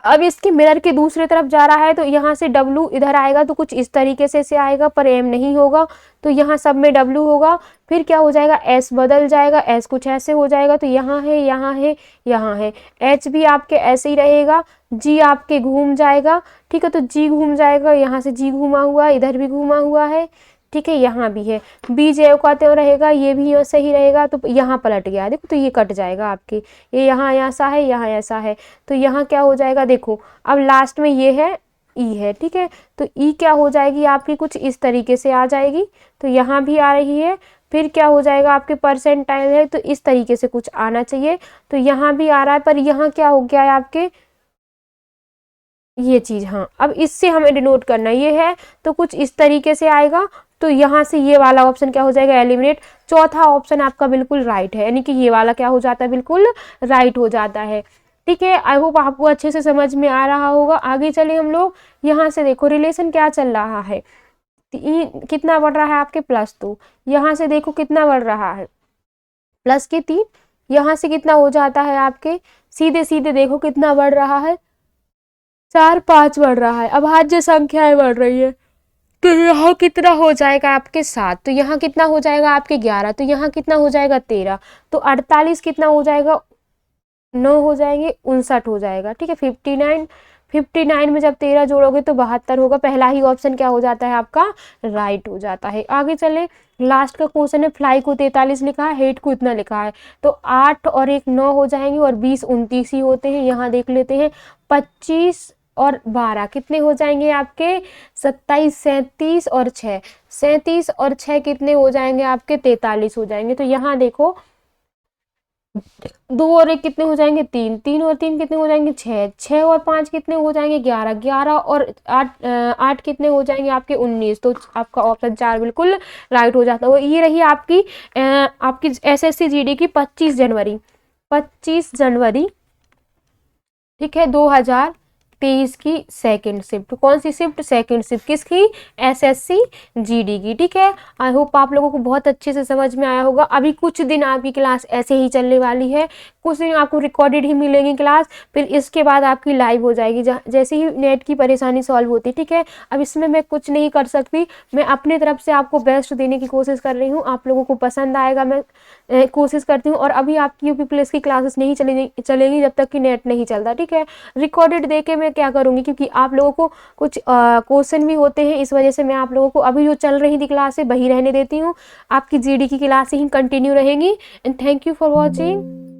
अब इसके मिरर के दूसरे तरफ जा रहा है, तो यहाँ से W इधर आएगा तो कुछ इस तरीके से आएगा, पर M नहीं होगा, तो यहाँ सब में W होगा। फिर क्या हो जाएगा, S बदल जाएगा, S कुछ ऐसे हो जाएगा, तो यहाँ है, यहाँ है, यहाँ है। H भी आपके ऐसे ही रहेगा, G आपके घूम जाएगा, ठीक है, तो G घूम जाएगा, यहाँ से G घूमा हुआ है, इधर भी घूमा हुआ है, ठीक है, यहाँ भी है, बी ज्यों का त्यों रहेगा, ये भी यूँ सही रहेगा, तो यहाँ पलट गया देखो, तो ये कट जाएगा आपके, ये यहाँ ऐसा है, यहाँ ऐसा है, तो यहाँ क्या हो जाएगा देखो, अब लास्ट में ये है ई है, ठीक है, तो ई क्या हो जाएगी आपकी कुछ इस तरीके से आ जाएगी, तो यहाँ भी आ रही है, फिर क्या हो जाएगा आपके परसेंटाइल है, तो इस तरीके से कुछ आना चाहिए, तो यहाँ भी आ रहा है, पर यहाँ क्या हो गया है आपके ये चीज़, हाँ, अब इससे हमें डिनोट करना ये है, तो कुछ इस तरीके से आएगा, तो यहाँ से ये वाला ऑप्शन क्या हो जाएगा एलिमिनेट, चौथा ऑप्शन आपका बिल्कुल राइट है, यानी कि ये वाला क्या हो जाता है बिल्कुल राइट हो जाता है। ठीक है, आई होप आपको अच्छे से समझ में आ रहा होगा। आगे चले हम लोग, यहाँ से देखो रिलेशन क्या चल रहा है, कितना बढ़ रहा है आपके +2, यहाँ से देखो कितना बढ़ रहा है +3, यहाँ से कितना हो जाता है आपके सीधे सीधे देखो कितना बढ़ रहा है 4 5 बढ़ रहा है। अब आज जो संख्याएं बढ़ रही है, तो यहाँ कितना हो जाएगा आपके 7, तो यहाँ कितना हो जाएगा आपके 11, तो यहाँ कितना हो जाएगा 13, तो 48 कितना हो जाएगा 9 हो जाएंगे 59 हो जाएगा। ठीक है, 59 में जब 13 जोड़ोगे तो 72 होगा। पहला ही ऑप्शन क्या हो जाता है आपका राइट हो जाता है। आगे चले, लास्ट का क्वेश्चन है, फ्लाई को 43 लिखा है, हेड को इतना लिखा है, तो 8 और 1 9 हो जाएंगे और 20 29 ही होते हैं। यहाँ देख लेते हैं 25 और 12 कितने हो जाएंगे आपके 27 37 और 6, 37 और 6 कितने हो जाएंगे आपके 43 हो जाएंगे। तो यहाँ देखो 2 और 1 कितने हो जाएंगे 3, 3 और 3 कितने हो जाएंगे 6, 6 और 5 कितने हो जाएंगे 11, 11 और 8 कितने हो जाएंगे आपके 19। तो आपका ऑप्शन 4 बिल्कुल राइट हो जाता है। ये रही आपकी एसएससी जीडी की 25 जनवरी, ठीक है 2023 की सेकंड शिफ्ट। कौन सी शिफ्ट? सेकंड शिफ्ट किसकी? एसएससी जीडी की। ठीक है, आई होप आप लोगों को बहुत अच्छे से समझ में आया होगा। अभी कुछ दिन आपकी क्लास ऐसे ही चलने वाली है, कुछ दिन आपको रिकॉर्डेड ही मिलेगी क्लास, फिर इसके बाद आपकी लाइव हो जाएगी जैसे ही नेट की परेशानी सॉल्व होती। ठीक है, अब इसमें मैं कुछ नहीं कर सकती, मैं अपनी तरफ से आपको बेस्ट देने की कोशिश कर रही हूँ। आप लोगों को पसंद आएगा मैं कोशिश करती हूँ। और अभी आपकी यूपी पुलिस की क्लासेस नहीं चलेगी जब तक कि नेट नहीं चलता। ठीक है, रिकॉर्डेड दे के मैं क्या करूँगी, क्योंकि आप लोगों को कुछ क्वेश्चन भी होते हैं, इस वजह से मैं आप लोगों को अभी जो चल रही थी क्लासें वही रहने देती हूँ। आपकी जीडी की क्लासें ही कंटिन्यू रहेंगी। And thank you for watching.